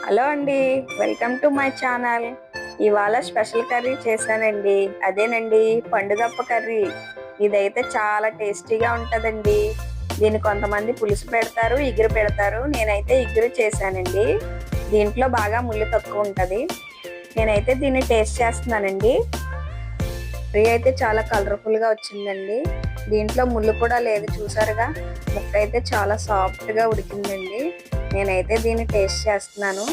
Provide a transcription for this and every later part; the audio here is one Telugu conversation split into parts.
హలో అండి, వెల్కమ్ టు మై ఛానల్. ఇవాళ స్పెషల్ కర్రీ చేశానండి. అదేనండి పండుగప్ప కర్రీ. ఇదైతే చాలా టేస్టీగా ఉంటుందండి. దీన్ని కొంతమంది పులుసు పెడతారు, ఇగురు పెడతారు. నేనైతే ఇగురు చేశానండి. దీంట్లో బాగా ముళ్ళు తక్కువ ఉంటుంది. నేనైతే దీన్ని టేస్ట్ చేస్తున్నానండి. కర్రీ అయితే చాలా కలర్ఫుల్గా వచ్చిందండి. దీంట్లో ముళ్ళు కూడా లేదు, చూసారుగా. ముక్క అయితే చాలా సాఫ్ట్గా ఉడికిందండి. నేనైతే దీన్ని టేస్ట్ చేస్తున్నాను,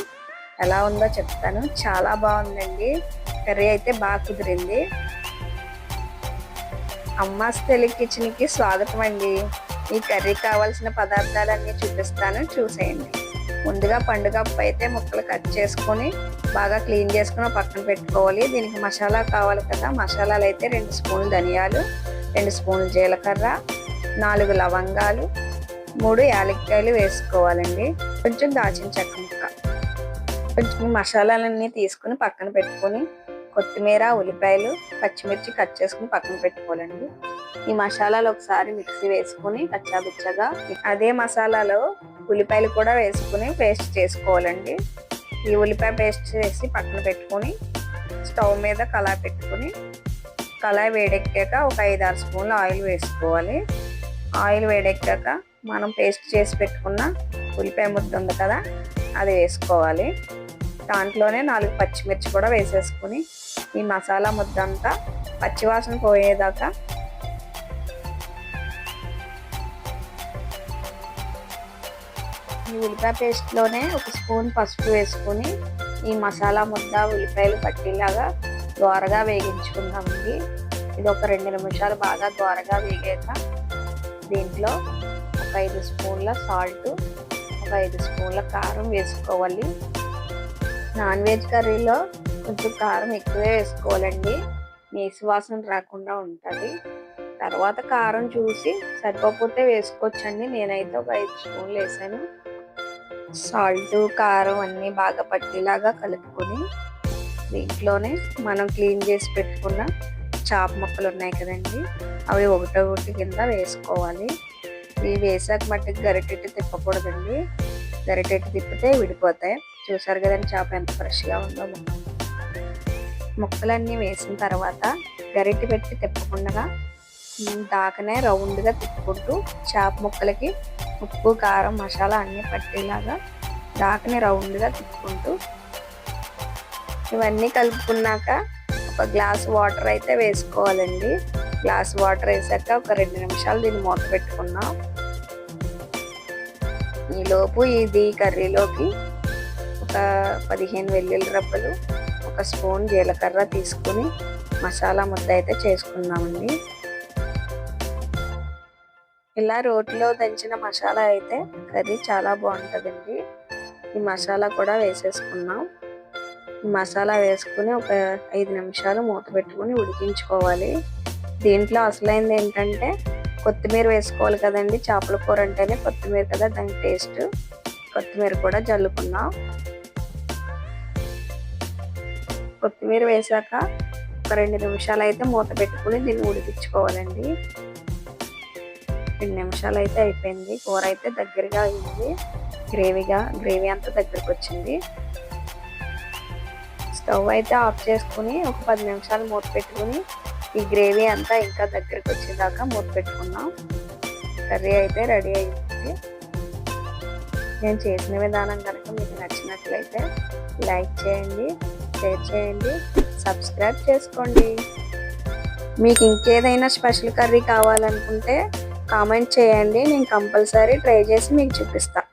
ఎలా ఉందో చెప్తాను. చాలా బాగుందండి. కర్రీ అయితే బాగా కుదిరింది. అమ్మాస్ తెలుగు కిచెన్కి స్వాగతం అండి. ఈ కర్రీ కావాల్సిన పదార్థాలన్నీ చూపిస్తాను, చూసేయండి. ముందుగా పండుగప్పు అయితే ముక్కలు కట్ చేసుకొని బాగా క్లీన్ చేసుకుని పక్కన పెట్టుకోవాలి. దీనికి మసాలా కావాలి కదా. మసాలాలు అయితే 2 స్పూన్లు ధనియాలు, 2 స్పూన్లు జీలకర్ర, 4 లవంగాలు, 3 యాలక్కాయలు వేసుకోవాలండి. కొంచెం దాచిన చెక్క ముక్క. కొంచెం మసాలాలన్నీ తీసుకుని పక్కన పెట్టుకొని కొత్తిమీర, ఉల్లిపాయలు, పచ్చిమిర్చి కట్ చేసుకుని పక్కన పెట్టుకోవాలండి. ఈ మసాలాలు ఒకసారి మిక్సీ వేసుకుని కచ్చాబిచ్చగా అదే మసాలాలో ఉల్లిపాయలు కూడా వేసుకుని పేస్ట్ చేసుకోవాలండి. ఈ ఉల్లిపాయ పేస్ట్ చేసి పక్కన పెట్టుకొని స్టవ్ మీద కళాయి పెట్టుకుని కళాయి వేడెక్కాక ఒక 5-6 స్పూన్లు ఆయిల్ వేసుకోవాలి. ఆయిల్ వేడెక్కాక మనం పేస్ట్ చేసి పెట్టుకున్న ఉల్లిపాయ ముద్ద ఉంది కదా, అది వేసుకోవాలి. దాంట్లోనే 4 పచ్చిమిర్చి కూడా వేసేసుకుని ఈ మసాలా ముద్ద అంతా పచ్చివాసన పోయేదాకా ఈ ఉల్లిపాయ పేస్ట్లోనే 1 స్పూన్ పసుపు వేసుకుని ఈ మసాలా ముద్ద ఉల్లిపాయలు పట్టేలాగా దోరగా వేగించుకుందామండి. ఇది ఒక 2 నిమిషాలు బాగా దోరగా వేగాక దీంట్లో ఒక 5 స్పూన్ల సాల్ట్, ఒక 5 స్పూన్ల కారం వేసుకోవాలి. నాన్ వెజ్ కర్రీలో కొంచెం కారం ఎక్కువే వేసుకోవాలండి, నీసు వాసన రాకుండా ఉంటుంది. తర్వాత కారం చూసి సరిపోతే వేసుకోవచ్చండి. నేనైతే ఒక 5 స్పూన్లు వేసాను. సాల్ట్, కారం అన్నీ బాగా పట్టేలాగా కలుపుకొని దీంట్లోనే మనం క్లీన్ చేసి పెట్టుకున్న చాప ముక్కలు ఉన్నాయి కదండి, అవి ఒకటి కింద వేసుకోవాలి. ఇవి వేసాక మట్టికి గరిటెట్టి తిప్పకూడదండి. గరిటెట్టి తిప్పితే విడిపోతాయి. చూసారు కదండి చేప ఎంత ఫ్రెష్గా ఉందో. ముక్కలన్నీ వేసిన తర్వాత గరిటె పెట్టి తిప్పకుండా దాకనే రౌండ్గా తిప్పుకుంటూ చేప ముక్కలకి ఉప్పు, కారం, మసాలా అన్నీ పట్టేలాగా దాకనే రౌండ్గా తిప్పుకుంటూ ఇవన్నీ కలుపుకున్నాక ఒక గ్లాస్ వాటర్ అయితే వేసుకోవాలండి. గ్లాస్ వాటర్ వేసాక ఒక 2 నిమిషాలు దీన్ని మూత పెట్టుకున్నాం. ఈలోపు ఇది కర్రీలోకి ఒక 15 వెల్లుల్లి రబ్బలు, 1 స్పూన్ జీలకర్ర తీసుకుని మసాలా ముద్ద అయితే చేసుకున్నామండి. ఇలా రోటిలో దంచిన మసాలా అయితే కర్రీ చాలా బాగుంటుందండి. ఈ మసాలా కూడా వేసేసుకున్నాం. మసాలా వేసుకుని ఒక 5 నిమిషాలు మూత పెట్టుకుని ఉడికించుకోవాలి. దీంట్లో అసలైంది ఏంటంటే కొత్తిమీర వేసుకోవాలి కదండి. చేపల కూర అంటేనే కొత్తిమీర కదా దాని టేస్ట్. కొత్తిమీర కూడా జల్లుకున్నాం. కొత్తిమీర వేసాక ఒక 2 నిమిషాలు అయితే మూత పెట్టుకుని దీన్ని ఉడికించుకోవాలండి. 2 నిమిషాలు అయితే అయిపోయింది. కూర అయితే దగ్గరగా అయింది. గ్రేవీ అంతా దగ్గరకు వచ్చింది. స్టవ్ అయితే ఆఫ్ చేసుకుని ఒక 10 నిమిషాలు మూత పెట్టుకుని ఈ గ్రేవీ అంతా ఇంకా దగ్గరకు వచ్చేదాకా మూత పెట్టుకున్నాం. కర్రీ అయితే రెడీ అయింది. నేను చేసిన విధానం కనుక మీకు నచ్చినట్లయితే లైక్ చేయండి, షేర్ చేయండి, సబ్స్క్రైబ్ చేసుకోండి. మీకు ఇంకేదైనా స్పెషల్ కర్రీ కావాలనుకుంటే కామెంట్ చేయండి. నేను కంపల్సరీ ట్రై చేసి మీకు చూపిస్తాను.